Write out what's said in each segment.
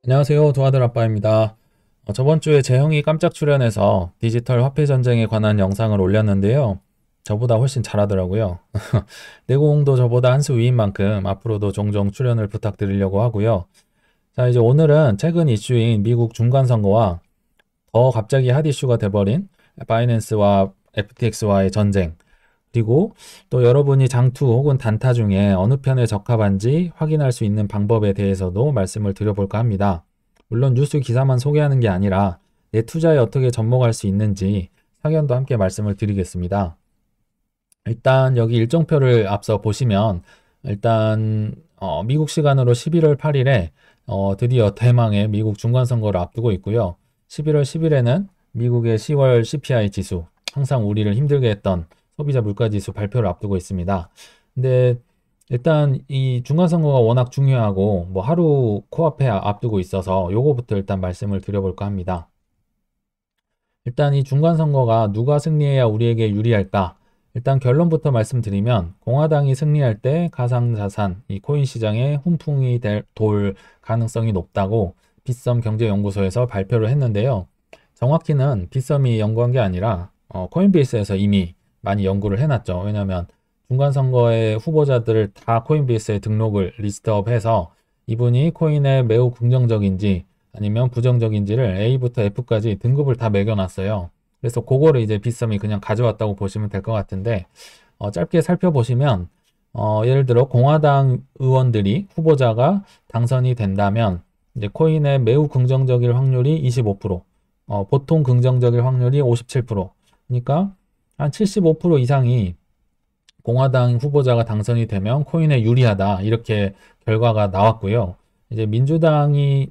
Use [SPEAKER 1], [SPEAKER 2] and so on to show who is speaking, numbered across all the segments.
[SPEAKER 1] 안녕하세요. 도와들 아빠입니다. 저번 주에 재형이 깜짝 출연해서 디지털 화폐 전쟁에 관한 영상을 올렸는데요. 저보다 훨씬 잘하더라고요. 내공도 저보다 한 수 위인 만큼 앞으로도 종종 출연을 부탁드리려고 하고요. 자, 이제 오늘은 최근 이슈인 미국 중간선거와 더 갑자기 핫 이슈가 돼버린 바이낸스와 FTX와의 전쟁, 그리고 또 여러분이 장투 혹은 단타 중에 어느 편에 적합한지 확인할 수 있는 방법에 대해서도 말씀을 드려볼까 합니다. 물론 뉴스 기사만 소개하는 게 아니라 내 투자에 어떻게 접목할 수 있는지 사견도 함께 말씀을 드리겠습니다. 일단 여기 일정표를 앞서 보시면 일단 미국 시간으로 11월 8일에 드디어 대망의 미국 중간선거를 앞두고 있고요. 11월 10일에는 미국의 10월 CPI 지수, 항상 우리를 힘들게 했던 소비자 물가지수 발표를 앞두고 있습니다. 근데 일단 이 중간선거가 워낙 중요하고 뭐 하루 코앞에 앞두고 있어서 요거부터 일단 말씀을 드려볼까 합니다. 일단 이 중간선거가 누가 승리해야 우리에게 유리할까? 일단 결론부터 말씀드리면 공화당이 승리할 때 가상자산, 이 코인 시장에 훈풍이 돌 가능성이 높다고 빗썸 경제연구소에서 발표를 했는데요. 정확히는 빗썸이 연구한 게 아니라 코인베이스에서 이미 많이 연구를 해놨죠. 왜냐하면 중간선거의 후보자들을 다 코인베이스에 등록을 리스트업해서 이분이 코인에 매우 긍정적인지 아니면 부정적인지를 A부터 F까지 등급을 다 매겨놨어요. 그래서 그거를 이제 빗썸이 그냥 가져왔다고 보시면 될 것 같은데 짧게 살펴보시면 예를 들어 공화당 의원들이 후보자가 당선이 된다면 이제 코인에 매우 긍정적일 확률이 25%, 보통 긍정적일 확률이 57%, 그러니까 한 75% 이상이 공화당 후보자가 당선이 되면 코인에 유리하다 이렇게 결과가 나왔고요. 이제 민주당이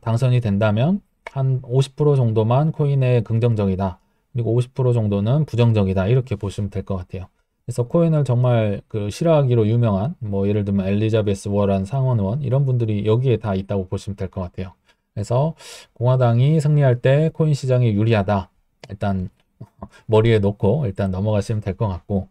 [SPEAKER 1] 당선이 된다면 한 50% 정도만 코인에 긍정적이다. 그리고 50% 정도는 부정적이다. 이렇게 보시면 될 것 같아요. 그래서 코인을 정말 그 싫어하기로 유명한 뭐 예를 들면 엘리자베스 워런 상원의원 이런 분들이 여기에 다 있다고 보시면 될 것 같아요. 그래서 공화당이 승리할 때 코인 시장이 유리하다. 일단 머리에 놓고 일단 넘어가시면 될 것 같고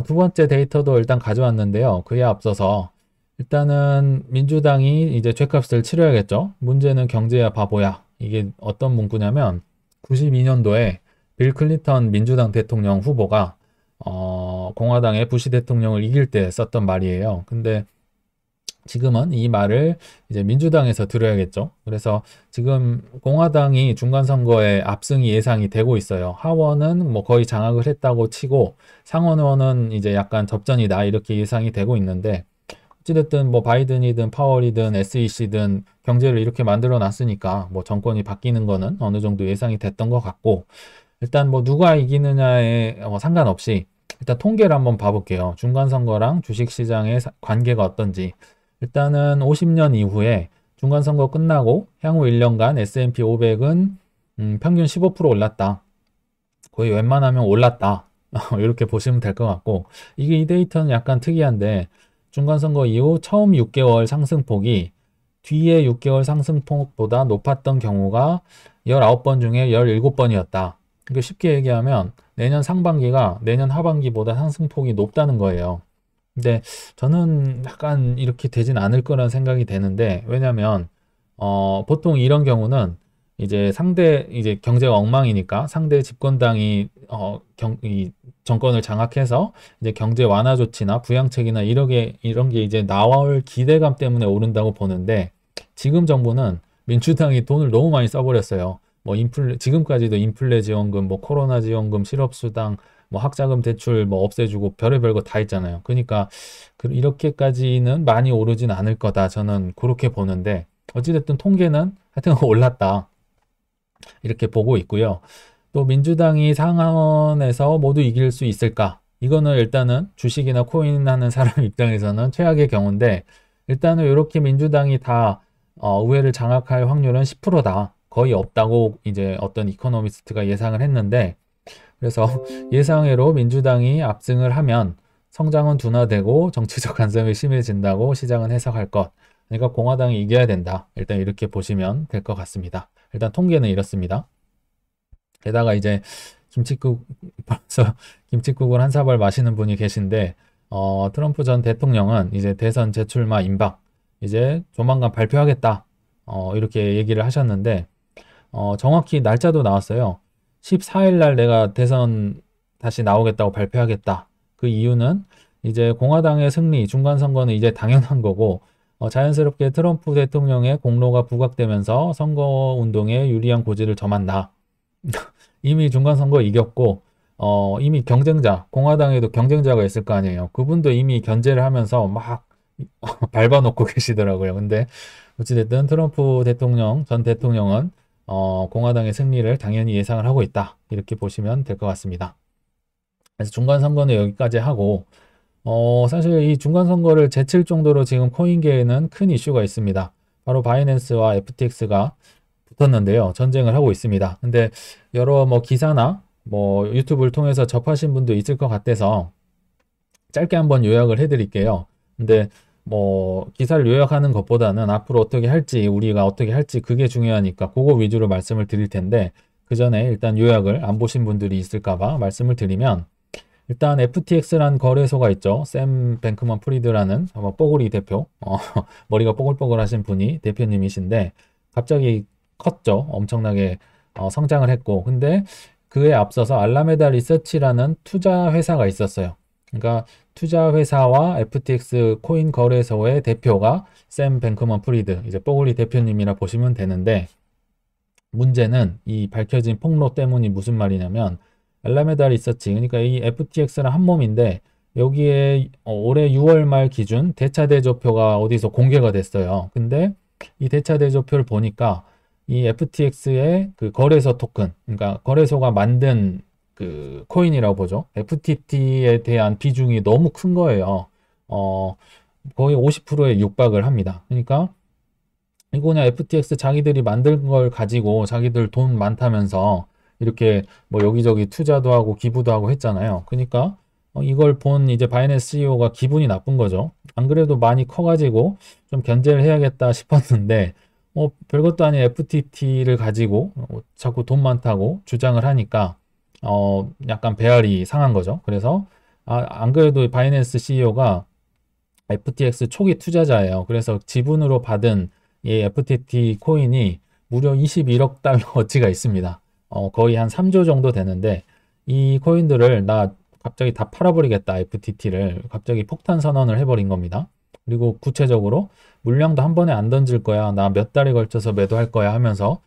[SPEAKER 1] 두 번째 데이터도 일단 가져왔는데요. 그에 앞서서 일단은 민주당이 이제 죗값을 치러야겠죠. 문제는 경제야 바보야. 이게 어떤 문구냐면 92년도에 빌 클린턴 민주당 대통령 후보가 공화당의 부시 대통령을 이길 때 썼던 말이에요. 근데 지금은 이 말을 이제 민주당에서 들어야겠죠. 그래서 지금 공화당이 중간선거에 압승이 예상이 되고 있어요. 하원은 뭐 거의 장악을 했다고 치고 상원의원은 이제 약간 접전이다 이렇게 예상이 되고 있는데 어찌됐든 뭐 바이든이든 파월이든 SEC든 경제를 이렇게 만들어 놨으니까 뭐 정권이 바뀌는 거는 어느 정도 예상이 됐던 것 같고 일단 뭐 누가 이기느냐에 상관없이 일단 통계를 한번 봐볼게요. 중간선거랑 주식시장의 관계가 어떤지. 일단은 50년 이후에 중간선거 끝나고 향후 1년간 S&P 500은 평균 15% 올랐다. 거의 웬만하면 올랐다. 이렇게 보시면 될 것 같고 이게 이 데이터는 약간 특이한데 중간선거 이후 처음 6개월 상승폭이 뒤에 6개월 상승폭보다 높았던 경우가 19번 중에 17번이었다. 그러니까 쉽게 얘기하면 내년 상반기가 내년 하반기보다 상승폭이 높다는 거예요. 근데 저는 약간 이렇게 되진 않을 거란 생각이 되는데 왜냐면 보통 이런 경우는 이제 상대 이제 경제가 엉망이니까 상대 집권당이 이 정권을 장악해서 이제 경제 완화 조치나 부양책이나 이런 게 이제 나올 기대감 때문에 오른다고 보는데 지금 정부는 민주당이 돈을 너무 많이 써버렸어요. 뭐 지금까지도 인플레 지원금, 뭐 코로나 지원금, 실업수당, 뭐 학자금 대출 뭐 없애주고 별의별 거 다 있잖아요. 그러니까 이렇게까지는 많이 오르진 않을 거다. 저는 그렇게 보는데 어찌됐든 통계는 하여튼 올랐다. 이렇게 보고 있고요. 또 민주당이 상하원에서 모두 이길 수 있을까? 이거는 일단은 주식이나 코인 하는 사람 입장에서는 최악의 경우인데 일단은 이렇게 민주당이 다 의회를 장악할 확률은 10%다. 거의 없다고 이제 어떤 이코노미스트가 예상을 했는데 그래서 예상외로 민주당이 압승을 하면 성장은 둔화되고 정치적 간섭이 심해진다고 시장은 해석할 것. 그러니까 공화당이 이겨야 된다. 일단 이렇게 보시면 될 것 같습니다. 일단 통계는 이렇습니다. 게다가 이제 김칫국 벌써 김칫국을 한 사발 마시는 분이 계신데 트럼프 전 대통령은 이제 대선 재출마 임박 이제 조만간 발표하겠다. 이렇게 얘기를 하셨는데 정확히 날짜도 나왔어요. 14일 날 내가 대선 다시 나오겠다고 발표하겠다. 그 이유는 이제 공화당의 승리, 중간선거는 이제 당연한 거고 자연스럽게 트럼프 대통령의 공로가 부각되면서 선거운동에 유리한 고지를 점한다. 이미 중간선거 이겼고 이미 경쟁자, 공화당에도 경쟁자가 있을 거 아니에요. 그분도 이미 견제를 하면서 막 밟아놓고 계시더라고요. 근데 어찌됐든 트럼프 대통령, 전 대통령은 공화당의 승리를 당연히 예상을 하고 있다. 이렇게 보시면 될 것 같습니다. 그래서 중간선거는 여기까지 하고 사실 이 중간선거를 제칠 정도로 지금 코인계에는 큰 이슈가 있습니다. 바로 바이낸스와 FTX가 붙었는데요. 전쟁을 하고 있습니다. 근데 여러 뭐 기사나 뭐 유튜브를 통해서 접하신 분도 있을 것 같아서 짧게 한번 요약을 해드릴게요. 근데 뭐 기사를 요약하는 것보다는 앞으로 어떻게 할지, 우리가 어떻게 할지 그게 중요하니까 그거 위주로 말씀을 드릴 텐데 그 전에 일단 요약을 안 보신 분들이 있을까봐 말씀을 드리면 일단 FTX란 거래소가 있죠. 샘 뱅크먼 프리드라는 뽀글이 대표, 머리가 뽀글뽀글하신 분이 대표님이신데 갑자기 컸죠. 엄청나게 성장을 했고 근데 그에 앞서서 알라메다 리서치라는 투자 회사가 있었어요. 그러니까 투자 회사와 FTX 코인 거래소의 대표가 샘 뱅크먼 프리드, 이제 뽀글이 대표님이라 보시면 되는데 문제는 이 밝혀진 폭로 때문이 무슨 말이냐면 알라메다 리서치, 그러니까 이 FTX는 한 몸인데 여기에 올해 6월 말 기준 대차 대조표가 어디서 공개가 됐어요. 근데 이 대차 대조표를 보니까 이 FTX의 그 거래소 토큰, 그러니까 거래소가 만든 그 코인이라고 보죠. FTT에 대한 비중이 너무 큰 거예요. 거의 50%에 육박을 합니다. 그러니까 이거 그냥 FTX 자기들이 만든 걸 가지고 자기들 돈 많다면서 이렇게 뭐 여기저기 투자도 하고 기부도 하고 했잖아요. 그러니까 이걸 본 이제 바이낸스 CEO가 기분이 나쁜 거죠. 안 그래도 많이 커가지고 좀 견제를 해야겠다 싶었는데 별것도 아닌 FTT를 가지고 자꾸 돈 많다고 주장을 하니까 약간 배알이 상한 거죠. 그래서 안 그래도 바이낸스 CEO가 FTX 초기 투자자예요. 그래서 지분으로 받은 이 FTT 코인이 무려 21억 달러어치가 있습니다. 거의 한 3조 정도 되는데 이 코인들을 나 갑자기 다 팔아버리겠다, FTT를 갑자기 폭탄 선언을 해버린 겁니다. 그리고 구체적으로 물량도 한 번에 안 던질 거야, 나 몇 달에 걸쳐서 매도할 거야 하면서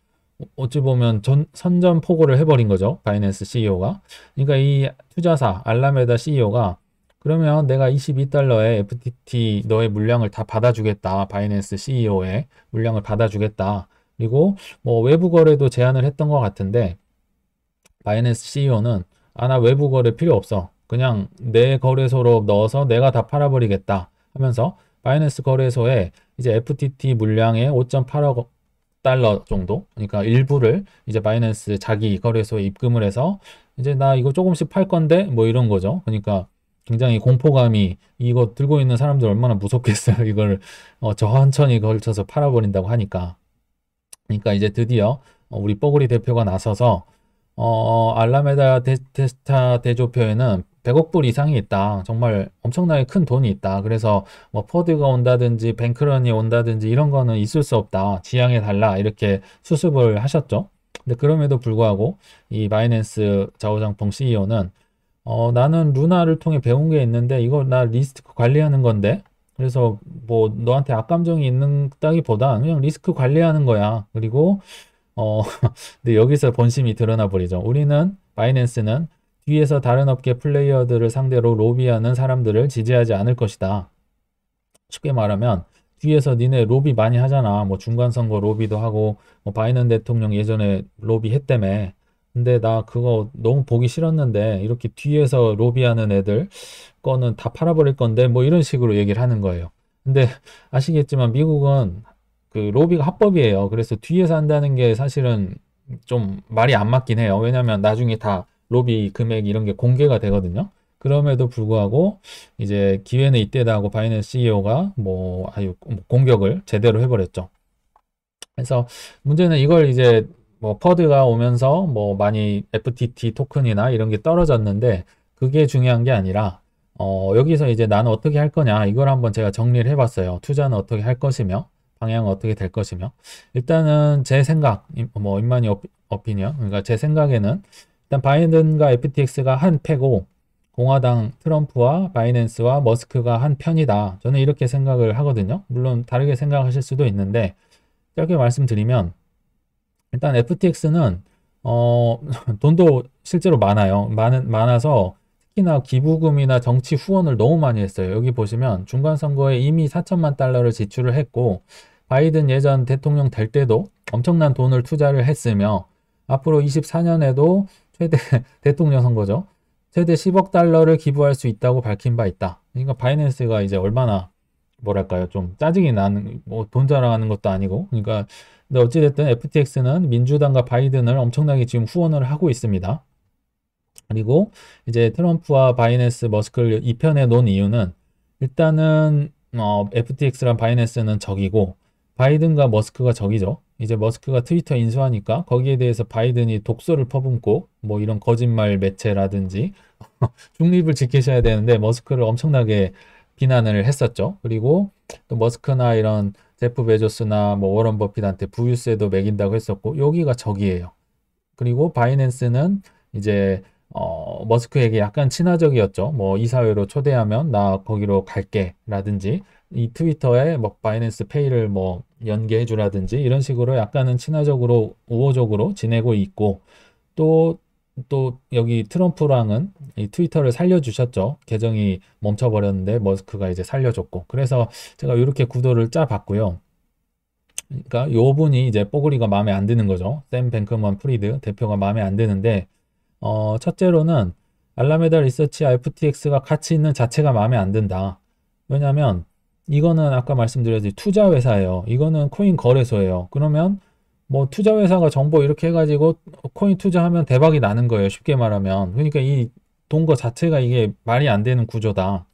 [SPEAKER 1] 어찌 보면 선전포고를 해버린 거죠, 바이낸스 CEO가. 그러니까 이 투자사 알라메다 CEO가 그러면 내가 22달러에 FTT 너의 물량을 다 받아주겠다, 바이낸스 CEO의 물량을 받아주겠다. 그리고 뭐 외부 거래도 제안을 했던 것 같은데 바이낸스 CEO는 나 외부 거래 필요 없어, 그냥 내 거래소로 넣어서 내가 다 팔아버리겠다 하면서 바이낸스 거래소에 이제 FTT 물량의 5.8억 달러 정도, 그러니까 일부를 이제 바이낸스 자기 거래소에 입금을 해서 이제 나 이거 조금씩 팔 건데 뭐 이런 거죠. 그러니까 굉장히 공포감이, 이거 들고 있는 사람들 얼마나 무섭겠어요. 이걸 천천히 걸쳐서 팔아버린다고 하니까. 그러니까 이제 드디어 우리 뽀글이 대표가 나서서 알라메다 데스타 대조표에는 100억 불 이상이 있다. 정말 엄청나게 큰 돈이 있다. 그래서 뭐 퍼드가 온다든지 뱅크런이 온다든지 이런 거는 있을 수 없다, 지양해 달라, 이렇게 수습을 하셨죠. 근데 그럼에도 불구하고 이 바이낸스 자오장펑 CEO는 나는 루나를 통해 배운 게 있는데 이거 나 리스크 관리하는 건데, 그래서 뭐 너한테 악감정이 있는 따기보다 그냥 리스크 관리하는 거야. 그리고 근데 여기서 본심이 드러나 버리죠. 우리는, 바이낸스는 뒤에서 다른 업계 플레이어들을 상대로 로비하는 사람들을 지지하지 않을 것이다. 쉽게 말하면 뒤에서 니네 로비 많이 하잖아. 뭐 중간선거 로비도 하고 뭐 바이든 대통령 예전에 로비 했다며. 근데 나 그거 너무 보기 싫었는데 이렇게 뒤에서 로비하는 애들 거는 다 팔아버릴 건데 뭐 이런 식으로 얘기를 하는 거예요. 근데 아시겠지만 미국은 그 로비가 합법이에요. 그래서 뒤에서 한다는 게 사실은 좀 말이 안 맞긴 해요. 왜냐면 나중에 다 로비 금액 이런 게 공개가 되거든요. 그럼에도 불구하고 이제 기회는 이때다 하고 바이낸스 CEO가 뭐 아주 공격을 제대로 해버렸죠. 그래서 문제는 이걸 이제 뭐 퍼드가 오면서 뭐 많이 FTT 토큰이나 이런 게 떨어졌는데 그게 중요한 게 아니라 여기서 이제 나는 어떻게 할 거냐, 이걸 한번 제가 정리를 해봤어요. 투자는 어떻게 할 것이며 방향은 어떻게 될 것이며 일단은 제 생각, 뭐 인마니 어피니언, 그러니까 제 생각에는 일단 바이든과 FTX가 한 패고 공화당 트럼프와 바이낸스와 머스크가 한 편이다. 저는 이렇게 생각을 하거든요. 물론 다르게 생각하실 수도 있는데 짧게 말씀드리면 일단 FTX는 돈도 실제로 많아요. 많아서 특히나 기부금이나 정치 후원을 너무 많이 했어요. 여기 보시면 중간 선거에 이미 4천만 달러를 지출을 했고 바이든 예전 대통령 될 때도 엄청난 돈을 투자를 했으며 앞으로 24년에도 최대 대통령 선거죠. 최대 10억 달러를 기부할 수 있다고 밝힌 바 있다. 그러니까 바이낸스가 이제 얼마나 뭐랄까요? 좀 짜증이 나는 뭐 돈 자랑하는 것도 아니고 그러니까 근데 어찌됐든 FTX는 민주당과 바이든을 엄청나게 지금 후원을 하고 있습니다. 그리고 이제 트럼프와 바이낸스 머스크를 2편에 놓은 이유는 일단은 FTX랑 바이낸스는 적이고 바이든과 머스크가 적이죠. 이제 머스크가 트위터 인수하니까 거기에 대해서 바이든이 독소를 퍼붓고 뭐 이런 거짓말 매체라든지 중립을 지키셔야 되는데 머스크를 엄청나게 비난을 했었죠. 그리고 또 머스크나 이런 제프 베조스나 뭐 워런 버핏한테 부유세도 매긴다고 했었고 여기가 적이에요. 그리고 바이낸스는 이제 머스크에게 약간 친화적이었죠. 뭐 이사회로 초대하면 나 거기로 갈게 라든지 이 트위터에 뭐 바이낸스 페이를 뭐 연계해 주라든지 이런 식으로 약간은 친화적으로 우호적으로 지내고 있고 또 여기 트럼프랑은 이 트위터를 살려주셨죠. 계정이 멈춰버렸는데 머스크가 이제 살려줬고 그래서 제가 이렇게 구도를 짜봤고요. 그러니까 요 분이 이제 뽀글이가 마음에 안 드는 거죠. 샘 뱅크먼 프리드 대표가 마음에 안 드는데 첫째로는 알라메다 리서치와 FTX가 같이 있는 자체가 마음에 안 든다. 왜냐하면 이거는 아까 말씀드렸듯이 투자 회사예요. 이거는 코인 거래소예요. 그러면 뭐 투자 회사가 정보 이렇게 해가지고 코인 투자하면 대박이 나는 거예요. 쉽게 말하면. 그러니까 이 돈 거 자체가 이게 말이 안 되는 구조다.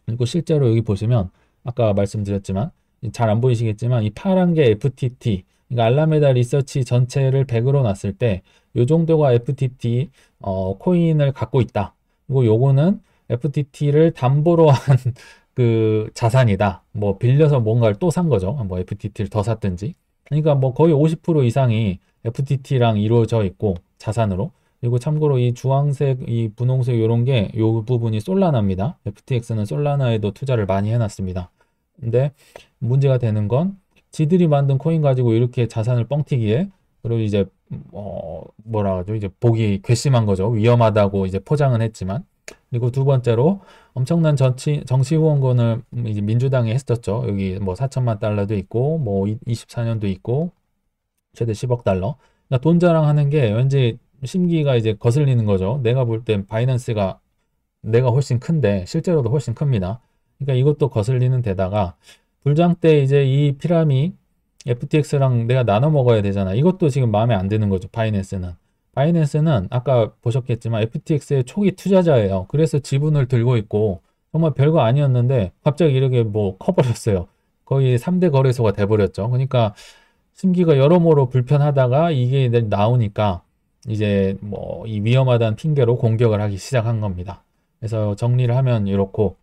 [SPEAKER 1] 그리고 실제로 여기 보시면 아까 말씀드렸지만 잘 안 보이시겠지만 이 파란 게 FTT 그러니까 알라메다 리서치 전체를 100으로 놨을 때 요 정도가 FTT 코인을 갖고 있다. 그리고 요거는 FTT를 담보로 한 그 자산이다. 뭐 빌려서 뭔가를 또 산 거죠. 뭐 FTT를 더 샀든지. 그러니까 뭐 거의 50% 이상이 FTT랑 이루어져 있고 자산으로. 그리고 참고로 이 주황색, 이 분홍색 이런 게 요 부분이 솔라나입니다. FTX는 솔라나에도 투자를 많이 해놨습니다. 근데 문제가 되는 건 지들이 만든 코인 가지고 이렇게 자산을 뻥튀기해. 그리고 이제 뭐라 하죠? 이제 보기 괘씸한 거죠. 위험하다고 이제 포장은 했지만. 그리고 두 번째로 엄청난 정치 후원권을 이제 민주당이 했었죠. 여기 뭐 4천만 달러도 있고 뭐 24년도 있고 최대 10억 달러. 그러니까 돈 자랑하는 게 왠지 심기가 이제 거슬리는 거죠. 내가 볼 땐 바이낸스가 내가 훨씬 큰데 실제로도 훨씬 큽니다. 그러니까 이것도 거슬리는 데다가 불장 때 이제 이 피라미 FTX랑 내가 나눠 먹어야 되잖아. 이것도 지금 마음에 안 드는 거죠. 바이낸스는 아까 보셨겠지만 FTX의 초기 투자자예요. 그래서 지분을 들고 있고 정말 별거 아니었는데 갑자기 이렇게 뭐 커버렸어요. 거의 3대 거래소가 돼버렸죠. 그러니까 심기가 여러모로 불편하다가 이게 나오니까 이제 뭐 이 위험하다는 핑계로 공격을 하기 시작한 겁니다. 그래서 정리를 하면 이렇고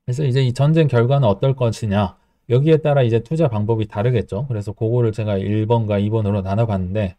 [SPEAKER 1] 그래서 이제 이 전쟁 결과는 어떨 것이냐 여기에 따라 이제 투자 방법이 다르겠죠. 그래서 그거를 제가 1번과 2번으로 나눠봤는데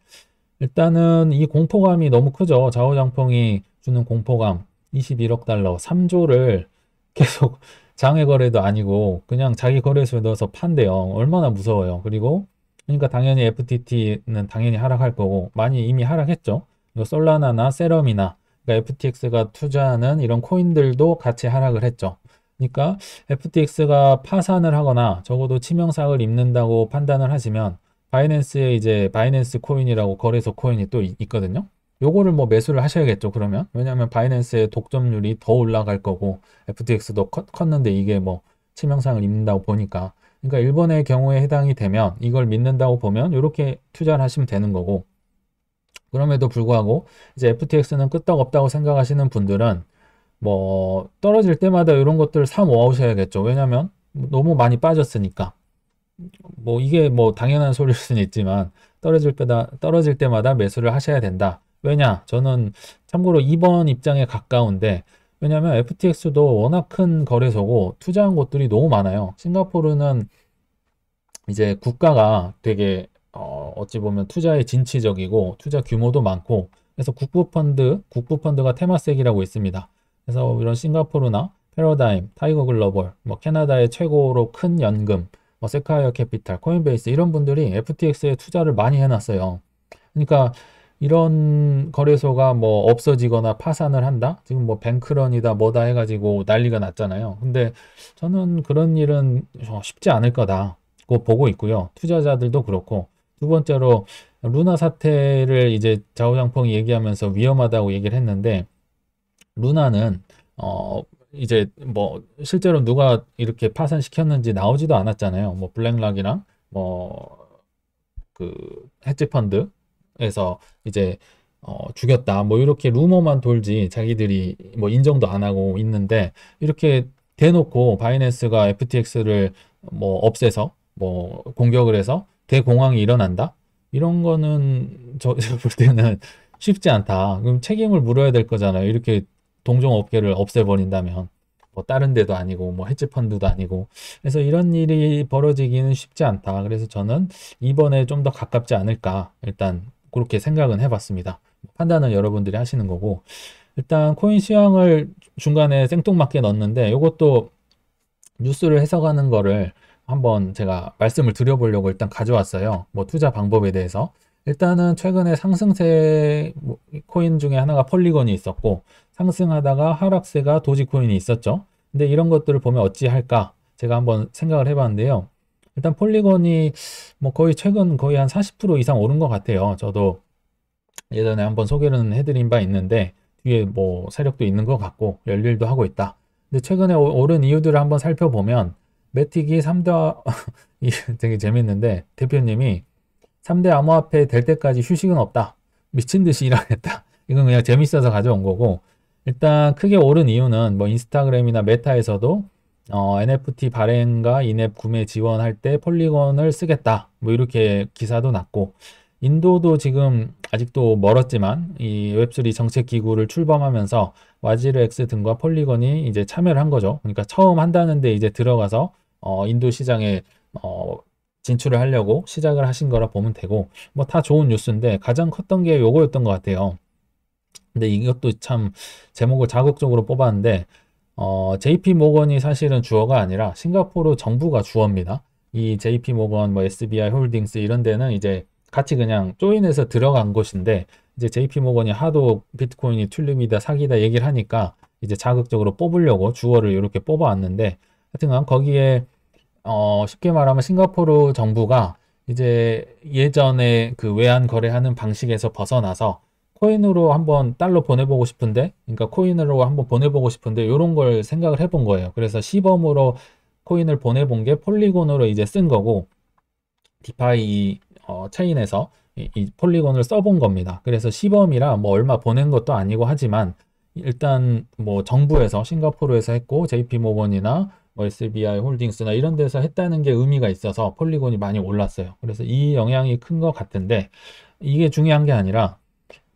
[SPEAKER 1] 일단은 이 공포감이 너무 크죠. 좌우장펑이 주는 공포감 21억 달러 3조를 계속 장외 거래도 아니고 그냥 자기 거래소에 넣어서 판대요. 얼마나 무서워요. 그리고 그러니까 당연히 FTT는 당연히 하락할 거고 많이 이미 하락했죠. 이거 솔라나나 세럼이나 그러니까 FTX가 투자하는 이런 코인들도 같이 하락을 했죠. 그러니까 FTX가 파산을 하거나 적어도 치명상을 입는다고 판단을 하시면 바이낸스에 이제 바이낸스 코인이라고 거래소 코인이 또 있거든요. 요거를 뭐 매수를 하셔야겠죠. 그러면 왜냐하면 바이낸스의 독점률이 더 올라갈 거고 FTX도 컸는데 이게 뭐 치명상을 입는다고 보니까 그러니까 일본의 경우에 해당이 되면 이걸 믿는다고 보면 이렇게 투자를 하시면 되는 거고 그럼에도 불구하고 이제 FTX는 끄떡없다고 생각하시는 분들은 뭐 떨어질 때마다 이런 것들을 사 모으셔야겠죠. 왜냐면 너무 많이 빠졌으니까. 뭐 이게 뭐 당연한 소리일 수는 있지만 떨어질 때마다 매수를 하셔야 된다. 왜냐? 저는 참고로 2번 입장에 가까운데 왜냐면 FTX도 워낙 큰 거래소고 투자한 곳들이 너무 많아요. 싱가포르는 이제 국가가 되게 어찌 보면 투자에 진취적이고 투자 규모도 많고 그래서 국부펀드가 테마색이라고 있습니다. 그래서 이런 싱가포르나 패러다임, 타이거 글로벌, 뭐 캐나다의 최고로 큰 연금, 뭐 세콰이어 캐피탈, 코인베이스 이런 분들이 FTX에 투자를 많이 해놨어요. 그러니까 이런 거래소가 뭐 없어지거나 파산을 한다? 지금 뭐 뱅크런이다 뭐다 해가지고 난리가 났잖아요. 근데 저는 그런 일은 쉽지 않을 거다고 보고 있고요. 투자자들도 그렇고. 두 번째로 루나 사태를 이제 좌우장펑이 얘기하면서 위험하다고 얘기를 했는데 루나는 이제 뭐 실제로 누가 이렇게 파산시켰는지 나오지도 않았잖아요. 뭐 블랙락이랑 뭐 그 헤지펀드에서 이제 죽였다 뭐 이렇게 루머만 돌지 자기들이 뭐 인정도 안 하고 있는데 이렇게 대놓고 바이낸스가 FTX를 뭐 없애서 뭐 공격을 해서 대공황이 일어난다 이런 거는 제가 볼 때는 쉽지 않다. 그럼 책임을 물어야 될 거잖아요. 이렇게 동종업계를 없애버린다면 뭐 다른 데도 아니고 뭐 헤지펀드도 아니고 그래서 이런 일이 벌어지기는 쉽지 않다. 그래서 저는 이번에 좀 더 가깝지 않을까 일단 그렇게 생각은 해봤습니다. 판단은 여러분들이 하시는 거고 일단 코인 시황을 중간에 생뚱맞게 넣었는데 이것도 뉴스를 해석하는 거를 한번 제가 말씀을 드려보려고 일단 가져왔어요. 뭐 투자 방법에 대해서. 일단은 최근에 상승세 코인 중에 하나가 폴리곤이 있었고 상승하다가 하락세가 도지코인이 있었죠. 근데 이런 것들을 보면 어찌할까? 제가 한번 생각을 해봤는데요. 일단 폴리곤이 뭐 거의 최근 거의 한 40% 이상 오른 것 같아요. 저도 예전에 한번 소개는 해드린 바 있는데 뒤에 뭐 세력도 있는 것 같고 열일도 하고 있다. 근데 최근에 오른 이유들을 한번 살펴보면 매틱이 3대 되게 재밌는데 대표님이 3대 암호화폐 될 때까지 휴식은 없다. 미친 듯이 일하겠다. 이건 그냥 재밌어서 가져온 거고 일단 크게 오른 이유는 뭐 인스타그램이나 메타에서도 NFT 발행과 인앱 구매 지원할 때 폴리곤을 쓰겠다. 뭐 이렇게 기사도 났고 인도도 지금 아직도 멀었지만 이 웹3 정책 기구를 출범하면서 와지르엑스 등과 폴리곤이 이제 참여를 한 거죠. 그러니까 처음 한다는데 이제 들어가서 인도 시장에 진출을 하려고 시작을 하신 거라 보면 되고 뭐 다 좋은 뉴스인데 가장 컸던 게 요거였던 것 같아요. 근데 이것도 참 제목을 자극적으로 뽑았는데 JP 모건이 사실은 주어가 아니라 싱가포르 정부가 주어입니다. 이 JP 모건, 뭐 SBI 홀딩스 이런 데는 이제 같이 그냥 조인해서 들어간 곳인데 이제 JP 모건이 하도 비트코인이 튤립이다 사기다 얘기를 하니까 이제 자극적으로 뽑으려고 주어를 이렇게 뽑아왔는데 하여튼간 거기에 쉽게 말하면 싱가포르 정부가 이제 예전에 그 외환 거래하는 방식에서 벗어나서 코인으로 한번 달러 보내보고 싶은데, 그러니까 코인으로 한번 보내보고 싶은데, 이런 걸 생각을 해본 거예요. 그래서 시범으로 코인을 보내본 게 폴리곤으로 이제 쓴 거고, 디파이 체인에서 이 폴리곤을 써본 겁니다. 그래서 시범이라 뭐 얼마 보낸 것도 아니고 하지만, 일단 뭐 정부에서 싱가포르에서 했고, JP 모건이나 뭐 SBI 홀딩스나 이런 데서 했다는 게 의미가 있어서 폴리곤이 많이 올랐어요. 그래서 이 영향이 큰 것 같은데, 이게 중요한 게 아니라,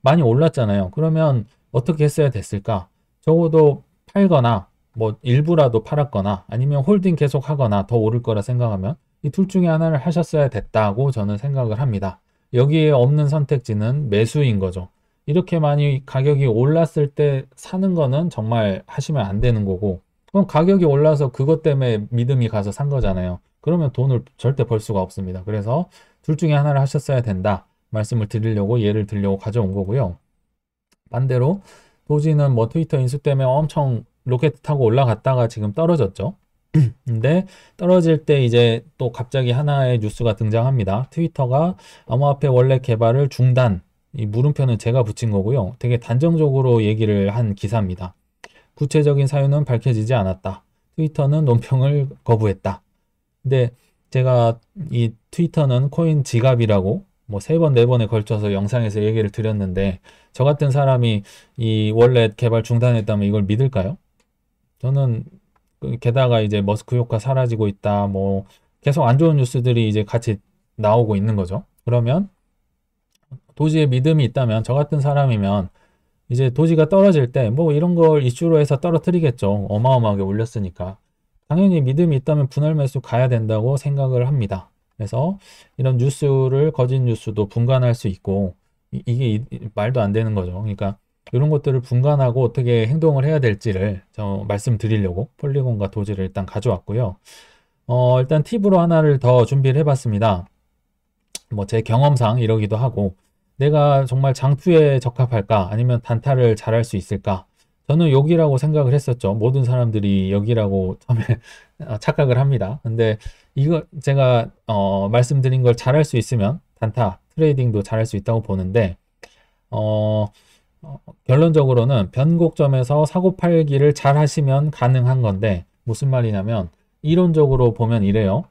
[SPEAKER 1] 많이 올랐잖아요. 그러면 어떻게 했어야 됐을까? 적어도 팔거나 뭐 일부라도 팔았거나 아니면 홀딩 계속 하거나 더 오를 거라 생각하면 이 둘 중에 하나를 하셨어야 됐다고 저는 생각을 합니다. 여기에 없는 선택지는 매수인 거죠. 이렇게 많이 가격이 올랐을 때 사는 거는 정말 하시면 안 되는 거고 그럼 가격이 올라서 그것 때문에 믿음이 가서 산 거잖아요. 그러면 돈을 절대 벌 수가 없습니다. 그래서 둘 중에 하나를 하셨어야 된다. 말씀을 드리려고 예를 들려고 가져온 거고요. 반대로 도지는 뭐 트위터 인수 때문에 엄청 로켓 타고 올라갔다가 지금 떨어졌죠. 근데 떨어질 때 이제 또 갑자기 하나의 뉴스가 등장합니다. 트위터가 암호화폐 원래 개발을 중단. 이 물음표는 제가 붙인 거고요. 되게 단정적으로 얘기를 한 기사입니다. 구체적인 사유는 밝혀지지 않았다. 트위터는 논평을 거부했다. 근데 제가 이 트위터는 코인 지갑이라고 뭐 3번, 4번에 걸쳐서 영상에서 얘기를 드렸는데 저 같은 사람이 이 원래 개발 중단했다면 이걸 믿을까요? 저는 게다가 이제 머스크 효과 사라지고 있다. 뭐 계속 안 좋은 뉴스들이 이제 같이 나오고 있는 거죠. 그러면 도지에 믿음이 있다면 저 같은 사람이면 이제 도지가 떨어질 때 뭐 이런 걸 이슈로 해서 떨어뜨리겠죠. 어마어마하게 올렸으니까. 당연히 믿음이 있다면 분할 매수 가야 된다고 생각을 합니다. 그래서 이런 뉴스를 거짓 뉴스도 분간할 수 있고 이게 말도 안 되는 거죠. 그러니까 이런 것들을 분간하고 어떻게 행동을 해야 될지를 저 말씀드리려고 폴리곤과 도지를 일단 가져왔고요. 일단 팁으로 하나를 더 준비를 해봤습니다. 뭐 제 경험상 이러기도 하고 내가 정말 장투에 적합할까 아니면 단타를 잘할 수 있을까 저는 여기라고 생각을 했었죠. 모든 사람들이 여기라고 처음에 착각을 합니다. 근데 이거 제가 말씀드린 걸 잘할 수 있으면 단타 트레이딩도 잘할 수 있다고 보는데 어, 결론적으로는 변곡점에서 사고 팔기를 잘 하시면 가능한 건데 무슨 말이냐면 이론적으로 보면 이래요.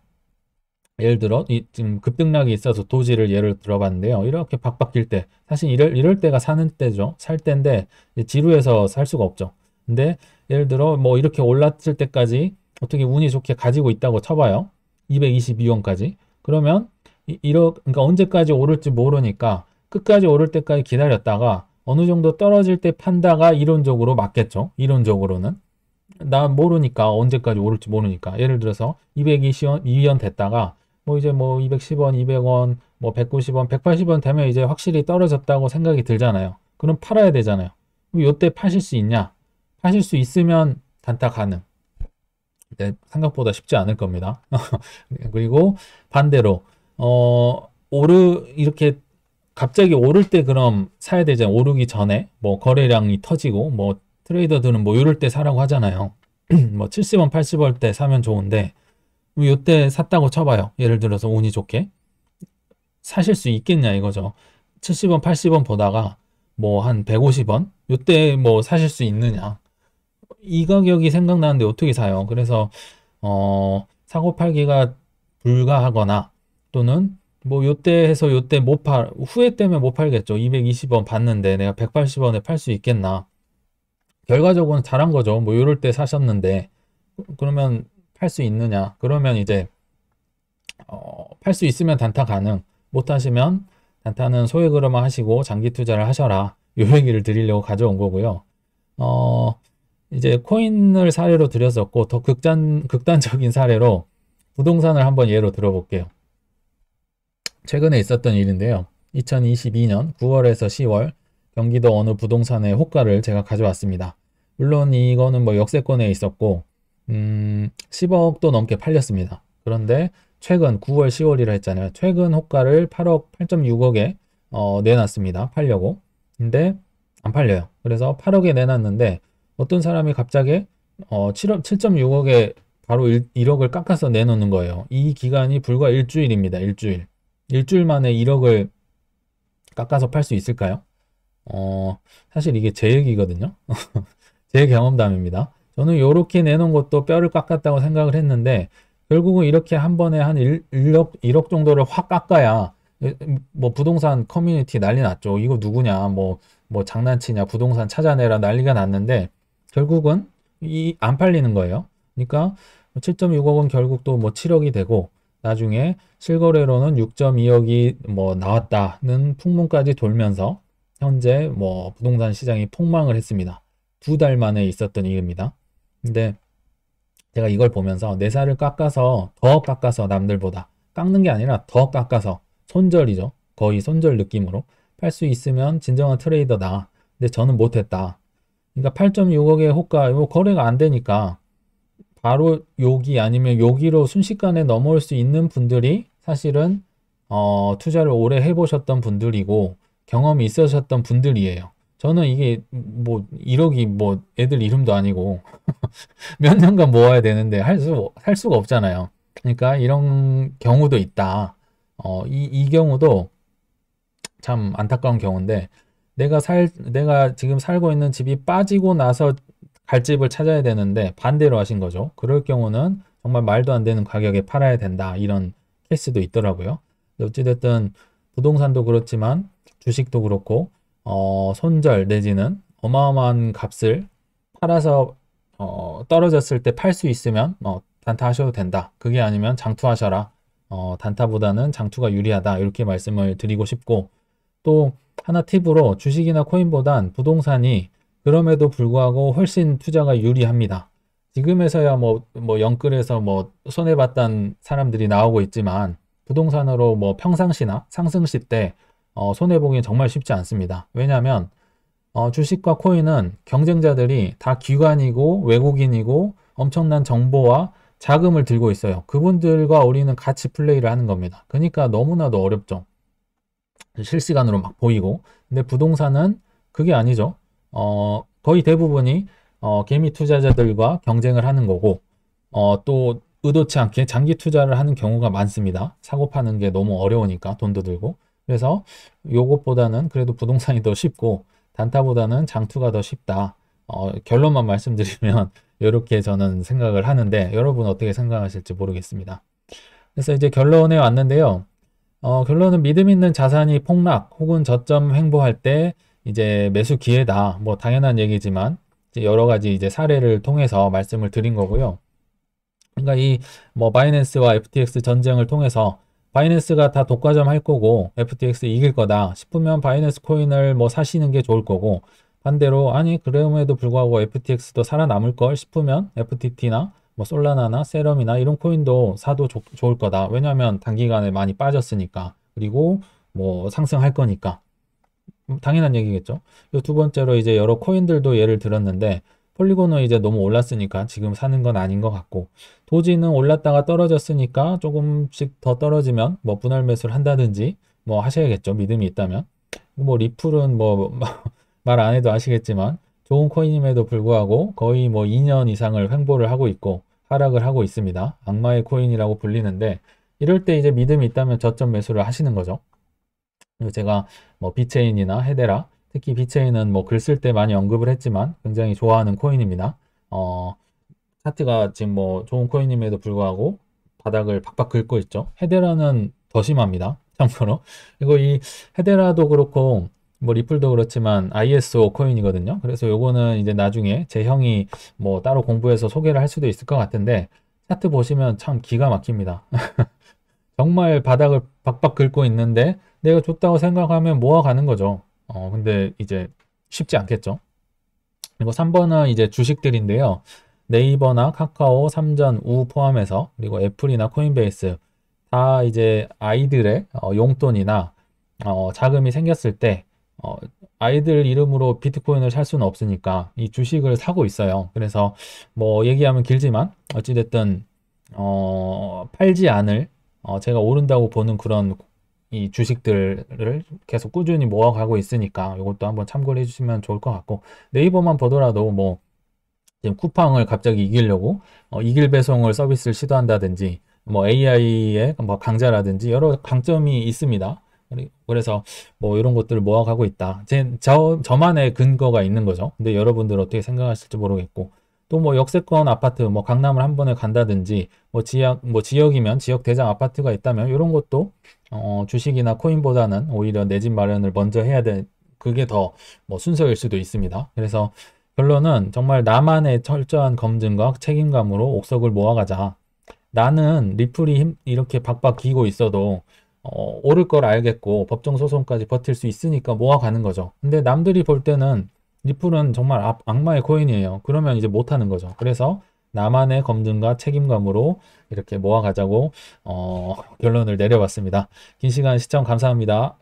[SPEAKER 1] 예를 들어 지금 급등락이 있어서 도지를 예를 들어봤는데요. 이렇게 박박 길 때 사실 이럴 때가 사는 때죠. 살 때인데 지루해서 살 수가 없죠. 근데 예를 들어 뭐 이렇게 올랐을 때까지 어떻게 운이 좋게 가지고 있다고 쳐봐요. 222원까지. 그러면 그러니까 언제까지 오를지 모르니까 끝까지 오를 때까지 기다렸다가 어느 정도 떨어질 때 판다가 이론적으로 맞겠죠. 이론적으로는. 나 모르니까 언제까지 오를지 모르니까 예를 들어서 222원 됐다가 뭐 이제 뭐 210원, 200원, 뭐 190원, 180원 되면 이제 확실히 떨어졌다고 생각이 들잖아요. 그럼 팔아야 되잖아요. 그럼 이때 파실 수 있냐? 파실 수 있으면 단타 가능. 근데 생각보다 쉽지 않을 겁니다. 그리고 반대로 이렇게 갑자기 오를 때 그럼 사야 되잖아요. 오르기 전에 뭐 거래량이 터지고 뭐 트레이더들은 뭐 이럴 때 사라고 하잖아요. 뭐 70원, 80원 때 사면 좋은데 이때 샀다고 쳐봐요. 예를 들어서 운이 좋게 사실 수 있겠냐 이거죠. 70원, 80원 보다가 뭐 한 150원 이때 뭐 사실 수 있느냐 이 가격이 생각나는데 어떻게 사요? 그래서 사고 팔기가 불가하거나 또는 뭐 요때 해서 요때 못 팔, 후회 때문에 못 팔겠죠. 220원 받는데 내가 180원에 팔 수 있겠나? 결과적으로는 잘한 거죠. 뭐 요럴 때 사셨는데 그러면 팔 수 있느냐? 그러면 이제 팔 수 있으면 단타 가능. 못 하시면 단타는 소액으로만 하시고 장기 투자를 하셔라. 요 얘기를 드리려고 가져온 거고요. 이제 코인을 사례로 드렸었고 더 극단적인 사례로 부동산을 한번 예로 들어볼게요. 최근에 있었던 일인데요. 2022년 9월에서 10월 경기도 어느 부동산의 호가를 제가 가져왔습니다. 물론 이거는 뭐 역세권에 있었고 10억도 넘게 팔렸습니다. 그런데 최근 9월 10월이라 했잖아요. 최근 호가를 8억 8.6억에 내놨습니다. 팔려고. 근데 안 팔려요. 그래서 8억에 내놨는데 어떤 사람이 갑자기 7.6억에 바로 1억을 깎아서 내놓는 거예요. 이 기간이 불과 일주일입니다. 일주일. 일주일 만에 1억을 깎아서 팔 수 있을까요? 사실 이게 제 얘기거든요. 제 경험담입니다. 저는 이렇게 내놓은 것도 뼈를 깎았다고 생각을 했는데 결국은 이렇게 한 번에 한 1억 정도를 확 깎아야 뭐 부동산 커뮤니티 난리 났죠. 이거 누구냐 뭐 장난치냐 부동산 찾아내라 난리가 났는데 결국은 안 팔리는 거예요. 그러니까 7.6억은 결국 또 뭐 7억이 되고 나중에 실거래로는 6.2억이 뭐 나왔다는 풍문까지 돌면서 현재 뭐 부동산 시장이 폭망을 했습니다. 2달 만에 있었던 일입니다. 근데 제가 이걸 보면서 내 살을 깎아서 더 깎아서 남들보다 깎는 게 아니라 더 깎아서 손절이죠. 거의 손절 느낌으로 팔 수 있으면 진정한 트레이더다. 근데 저는 못했다. 그러니까 8.6억의 호가 거래가 안 되니까 바로 여기 아니면 여기로 순식간에 넘어올 수 있는 분들이 사실은 투자를 오래 해보셨던 분들이고 경험이 있으셨던 분들이에요. 저는 이게 뭐 1억이 뭐 애들 이름도 아니고 몇 년간 모아야 되는데 살 수가 없잖아요. 그러니까 이런 경우도 있다. 이 경우도 참 안타까운 경우인데 내가 지금 살고 있는 집이 빠지고 나서 갈 집을 찾아야 되는데 반대로 하신 거죠. 그럴 경우는 정말 말도 안 되는 가격에 팔아야 된다. 이런 케이스도 있더라고요. 어찌됐든 부동산도 그렇지만 주식도 그렇고 손절 내지는 어마어마한 값을 팔아서 떨어졌을 때 팔 수 있으면 단타 하셔도 된다. 그게 아니면 장투하셔라. 단타보다는 장투가 유리하다. 이렇게 말씀을 드리고 싶고 또 하나 팁으로 주식이나 코인보단 부동산이 그럼에도 불구하고 훨씬 투자가 유리합니다. 지금에서야 뭐 영끌에서 뭐 손해봤던 사람들이 나오고 있지만 부동산으로 뭐 평상시나 상승시 때 손해보기 정말 쉽지 않습니다. 왜냐하면 주식과 코인은 경쟁자들이 다 기관이고 외국인이고 엄청난 정보와 자금을 들고 있어요. 그분들과 우리는 같이 플레이를 하는 겁니다. 그러니까 너무나도 어렵죠. 실시간으로 막 보이고. 근데 부동산은 그게 아니죠. 거의 대부분이 개미 투자자들과 경쟁을 하는 거고, 또 의도치 않게 장기 투자를 하는 경우가 많습니다. 사고 파는 게 너무 어려우니까 돈도 들고. 그래서 요것보다는 그래도 부동산이 더 쉽고 단타보다는 장투가 더 쉽다. 결론만 말씀드리면 이렇게 저는 생각을 하는데 여러분 어떻게 생각하실지 모르겠습니다. 그래서 이제 결론에 왔는데요. 결론은 믿음 있는 자산이 폭락 혹은 저점 횡보할 때 이제 매수 기회다. 뭐 당연한 얘기지만 이제 여러 가지 이제 사례를 통해서 말씀을 드린 거고요. 그러니까 이 뭐 바이낸스와 FTX 전쟁을 통해서 바이낸스가 다 독과점 할 거고 FTX 이길 거다 싶으면 바이낸스 코인을 뭐 사시는 게 좋을 거고, 반대로 아니 그럼에도 불구하고 FTX도 살아남을 걸 싶으면 FTT나 뭐 솔라나나 세럼이나 이런 코인도 사도 좋을 거다. 왜냐하면 단기간에 많이 빠졌으니까. 그리고 뭐 상승할 거니까. 당연한 얘기겠죠. 두 번째로 이제 여러 코인들도 예를 들었는데 폴리곤은 이제 너무 올랐으니까 지금 사는 건 아닌 것 같고, 도지는 올랐다가 떨어졌으니까 조금씩 더 떨어지면 뭐 분할 매수를 한다든지 뭐 하셔야겠죠. 믿음이 있다면. 뭐 리플은 뭐 말 안 해도 아시겠지만 좋은 코인임에도 불구하고 거의 뭐 2년 이상을 횡보를 하고 있고 하락을 하고 있습니다. 악마의 코인이라고 불리는데, 이럴 때 이제 믿음이 있다면 저점 매수를 하시는 거죠. 그리고 제가 뭐 비체인이나 헤데라, 특히 비체인은 뭐 글 쓸 때 많이 언급을 했지만 굉장히 좋아하는 코인입니다. 차트가 지금 뭐 좋은 코인임에도 불구하고 바닥을 박박 긁고 있죠. 헤데라는 더 심합니다. 참고로. 그리고 이 헤데라도 그렇고 뭐 리플도 그렇지만 ISO 코인이거든요. 그래서 요거는 이제 나중에 제 형이 뭐 따로 공부해서 소개를 할 수도 있을 것 같은데, 차트 보시면 참 기가 막힙니다. 정말 바닥을 박박 긁고 있는데 내가 좋다고 생각하면 모아가는 거죠. 근데 이제 쉽지 않겠죠. 그리고 3번은 이제 주식들인데요. 네이버나 카카오, 삼전, 우 포함해서, 그리고 애플이나 코인베이스 다 이제 아이들의 용돈이나 자금이 생겼을 때 아이들 이름으로 비트코인을 살 수는 없으니까 이 주식을 사고 있어요. 그래서 뭐 얘기하면 길지만 어찌됐든 팔지 않을, 제가 오른다고 보는 그런 이 주식들을 계속 꾸준히 모아가고 있으니까 이것도 한번 참고를 해주시면 좋을 것 같고, 네이버만 보더라도 뭐 지금 쿠팡을 갑자기 이기려고 이길 배송을 서비스를 시도한다든지 뭐 AI의 뭐 강자라든지 여러 강점이 있습니다. 그래서 뭐 이런 것들을 모아가고 있다. 저만의 근거가 있는 거죠. 근데 여러분들 어떻게 생각하실지 모르겠고, 또 뭐 역세권 아파트 뭐 강남을 한 번에 간다든지 뭐 지역이면 지역 대장 아파트가 있다면 이런 것도 주식이나 코인보다는 오히려 내 집 마련을 먼저 해야 돼. 그게 더 뭐 순서일 수도 있습니다. 그래서 결론은 정말 나만의 철저한 검증과 책임감으로 옥석을 모아가자. 나는 리플이 이렇게 박박 기고 있어도 오를 걸 알겠고 법정 소송까지 버틸 수 있으니까 모아가는 거죠. 근데 남들이 볼 때는 리플은 정말 악마의 코인이에요. 그러면 이제 못하는 거죠. 그래서 나만의 검증과 책임감으로 이렇게 모아가자고 결론을 내려봤습니다. 긴 시간 시청 감사합니다.